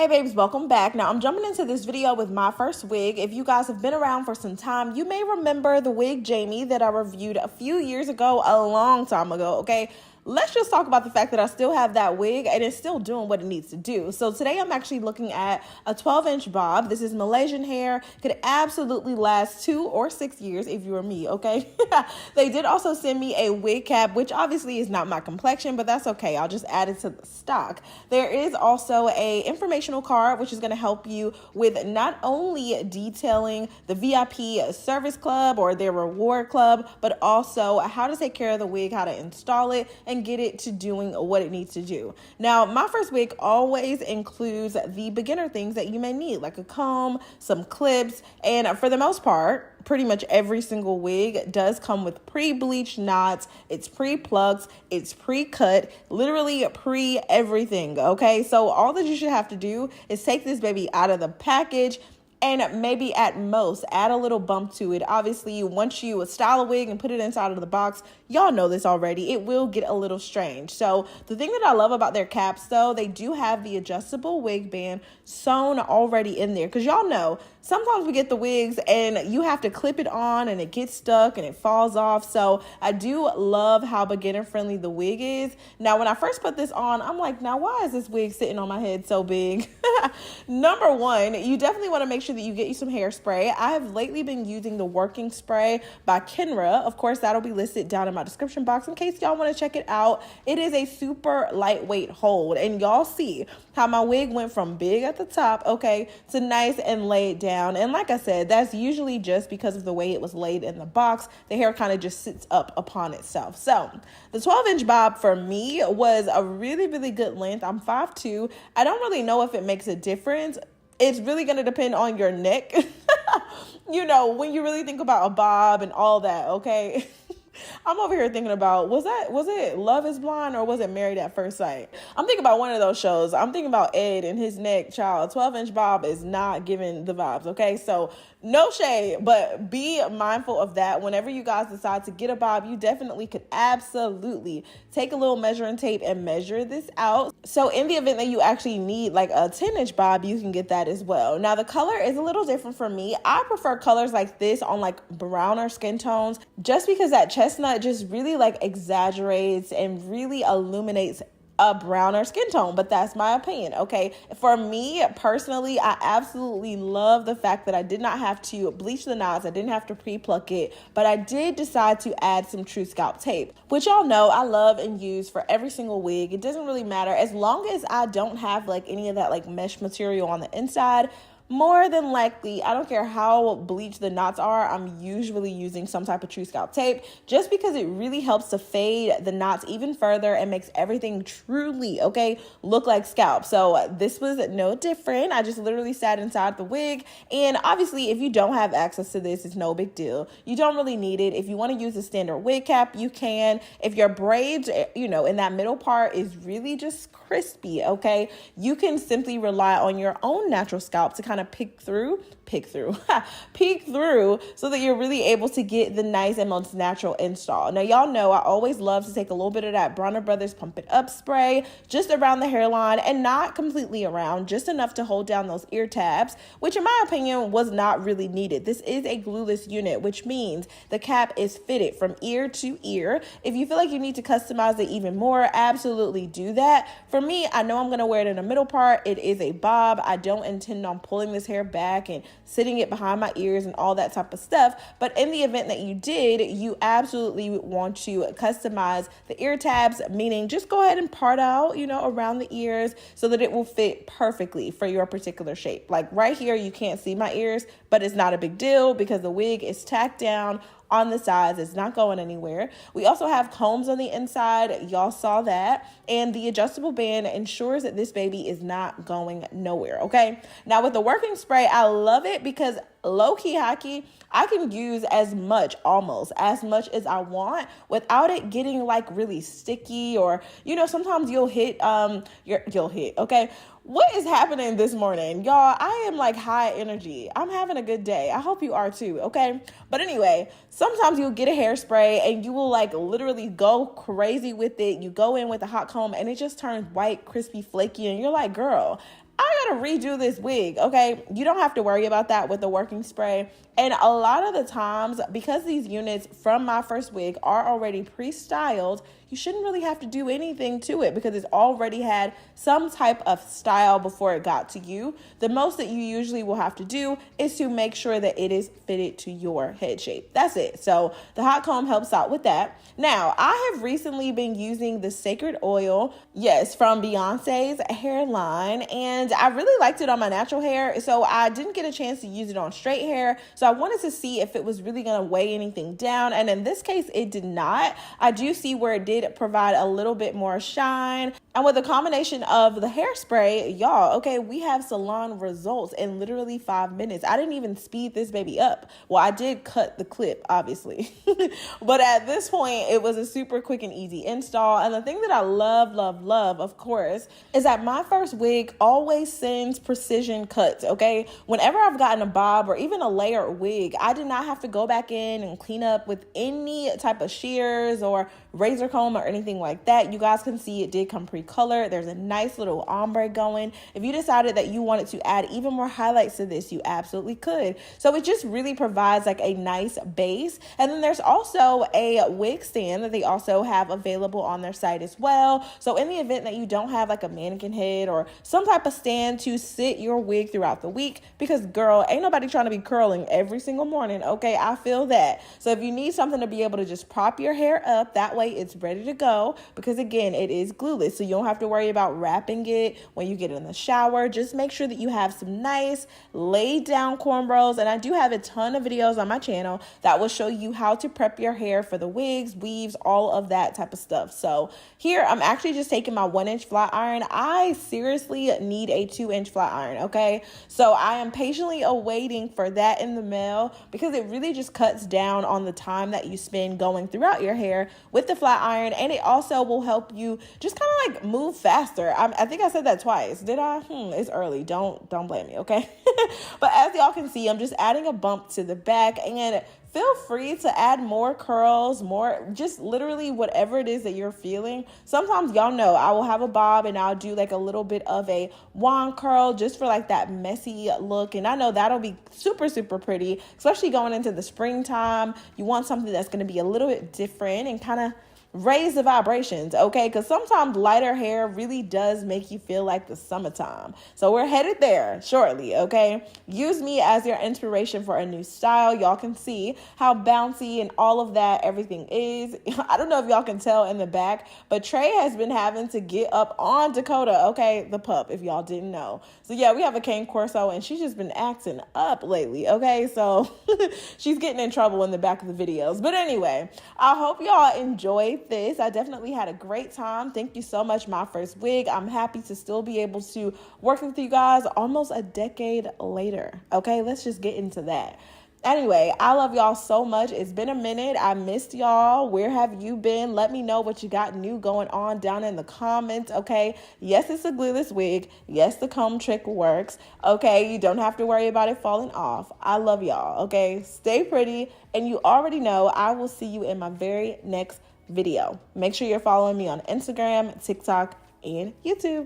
babes, welcome back. Now I'm jumping into this video with my first wig. If you guys have been around for some time, you may remember the wig Jamie that I reviewed a few years ago, a long time ago, okay? Let's just talk about the fact that I still have that wig and it's still doing what it needs to do. So today I'm actually looking at a 12-inch bob. This is Malaysian hair. Could absolutely last 2 or 6 years if you were me, okay? They did also send me a wig cap, which obviously is not my complexion, but that's okay. I'll just add it to the stock. There is also a informational card, which is going to help you with not only detailing the VIP service club or their reward club, but also how to take care of the wig, how to install it, and get it to doing what it needs to do. Now, my first wig always includes the beginner things that you may need, like a comb, some clips, and for the most part, pretty much every single wig does come with pre-bleached knots. It's pre-plucked, it's pre-cut, literally pre-everything, okay? So all that you should have to do is take this baby out of the package and maybe at most add a little bump to it. Obviously, once you style a wig and put it inside of the box, y'all know this already, it will get a little strange. So the thing that I love about their caps though, they do have the adjustable wig band sewn already in there. Because y'all know, sometimes we get the wigs and you have to clip it on and it gets stuck and it falls off. So I do love how beginner friendly the wig is. Now, when I first put this on, I'm like, now why is this wig sitting on my head so big? Number one, you definitely want to make sure that you get you some hairspray. I have lately been using the working spray by 𝐏𝐫𝐞. Of course, that'll be listed down in my description box in case y'all want to check it out. It is a super lightweight hold, and y'all see how my wig went from big at the top, okay, to nice and laid down. And like I said, that's usually just because of the way it was laid in the box. The hair kind of just sits up upon itself. So the 12-inch bob for me was a really, really good length. I'm 5'2". I don't really know if it makes a difference. It's really going to depend on your neck. You know, when you really think about a bob and all that, okay? I'm over here thinking about, was it Love is Blind or was it Married at First Sight? I'm thinking about one of those shows. I'm thinking about Ed and his neck, child. 12-inch bob is not giving the vibes, okay? So no shade, but be mindful of that. Whenever you guys decide to get a bob, you definitely could absolutely take a little measuring tape and measure this out. So in the event that you actually need like a 10-inch bob, you can get that as well. Now the color is a little different for me. I prefer colors like this on like browner skin tones, just because that chestnut just really like exaggerates and really illuminates a browner skin tone, but that's my opinion, okay? For me personally, I absolutely love the fact that I did not have to bleach the knots, I didn't have to pre-pluck it, but I did decide to add some true scalp tape, which y'all know I love and use for every single wig. It doesn't really matter as long as I don't have like any of that like mesh material on the inside. More than likely, I don't care how bleached the knots are, I'm usually using some type of true scalp tape just because it really helps to fade the knots even further and makes everything truly, okay, look like scalp. So this was no different. I just literally sat inside the wig, and obviously if you don't have access to this, it's no big deal. You don't really need it. If you want to use a standard wig cap, you can. If your braids, you know, in that middle part is really just crispy, okay, you can simply rely on your own natural scalp to kind of peek through so that you're really able to get the nice and most natural install. Now, y'all know I always love to take a little bit of that Bronner Brothers Pump It Up spray just around the hairline, and not completely around, just enough to hold down those ear tabs, which in my opinion was not really needed. This is a glueless unit, which means the cap is fitted from ear to ear. If you feel like you need to customize it even more, absolutely do that. For me, I know I'm going to wear it in the middle part. It is a bob. I don't intend on pulling this hair back and sitting it behind my ears and all that type of stuff. But in the event that you did, you absolutely want to customize the ear tabs, meaning just go ahead and part out, you know, around the ears so that it will fit perfectly for your particular shape. Like right here, you can't see my ears, but it's not a big deal because the wig is tacked down on the sides. It's not going anywhere. We also have combs on the inside. Y'all saw that. And the adjustable band ensures that this baby is not going nowhere, okay? Now with the working spray, I love it because low-key hockey, I can use almost as much as I want without it getting like really sticky, or, you know, sometimes you'll hit, okay? What is happening this morning? Y'all, I am like high energy. I'm having a good day. I hope you are too, okay? But anyway, sometimes you'll get a hairspray and you will like literally go crazy with it. You go in with a hot comb and it just turns white, crispy, flaky, and you're like, girl, I gotta redo this wig, okay? You don't have to worry about that with the working spray. And a lot of the times, because these units from MyFirstWig are already pre-styled, you shouldn't really have to do anything to it because it's already had some type of style before it got to you. The most that you usually will have to do is to make sure that it is fitted to your head shape. That's it. So the hot comb helps out with that. Now, I have recently been using the Sacred Oil, yes, from Beyonce's Hairline, and I really liked it on my natural hair, so I didn't get a chance to use it on straight hair, so I wanted to see if it was really going to weigh anything down, and in this case, it did not. I do see where it did provide a little bit more shine, and with a combination of the hairspray, y'all, okay, we have salon results in literally 5 minutes. I didn't even speed this baby up. Well, I did cut the clip, obviously, but at this point, it was a super quick and easy install. And the thing that I love, of course, is that MyFirstWig always sends precision cuts, okay? Whenever I've gotten a bob or even a layered wig, I did not have to go back in and clean up with any type of shears or razor comb or anything like that. You guys can see it did come pre-colored. There's a nice little ombre going. If you decided that you wanted to add even more highlights to this, you absolutely could. So it just really provides like a nice base. And then there's also a wig stand that they also have available on their site as well. So in the event that you don't have like a mannequin head or some type of stand to sit your wig throughout the week, because girl, ain't nobody trying to be curling every single morning, okay? I feel that. So if you need something to be able to just prop your hair up, that way it's ready to go, because again, it is glueless, so you don't have to worry about wrapping it when you get in the shower. Just make sure that you have some nice laid down cornrows, and I do have a ton of videos on my channel that will show you how to prep your hair for the wigs, weaves, all of that type of stuff. So here I'm actually just taking my 1-inch flat iron. I seriously need a 2-inch flat iron, okay? So I am patiently awaiting for that in the mail, because it really just cuts down on the time that you spend going throughout your hair with the flat iron, and it also will help you just kind of like move faster. I think I said that twice. Did I? It's early. Don't blame me, okay? But as y'all can see, I'm just adding a bump to the back, and feel free to add more curls, more, just literally whatever it is that you're feeling. Sometimes y'all know I will have a bob and I'll do like a little bit of a wand curl just for like that messy look. And I know that'll be super, super pretty, especially going into the springtime. You want something that's going to be a little bit different and kind of raise the vibrations, okay? Because sometimes lighter hair really does make you feel like the summertime. So we're headed there shortly, okay? Use me as your inspiration for a new style. Y'all can see how bouncy and all of that everything is. I don't know if y'all can tell in the back, but Trey has been having to get up on Dakota, okay? The pup, if y'all didn't know. So yeah, we have a 𝐏𝐫𝐞-𝐞𝐯, and she's just been acting up lately, okay? So she's getting in trouble in the back of the videos. But anyway, I hope y'all enjoyed this. I definitely had a great time. Thank you so much, MyFirstWig. I'm happy to still be able to work with you guys almost a decade later. Okay, let's just get into that. Anyway, I love y'all so much. It's been a minute. I missed y'all. Where have you been? Let me know what you got new going on down in the comments, okay? Yes, it's a glueless wig. Yes, the comb trick works, okay? You don't have to worry about it falling off. I love y'all, okay? Stay pretty, and you already know I will see you in my very next video. Make sure you're following me on Instagram, TikTok, and YouTube.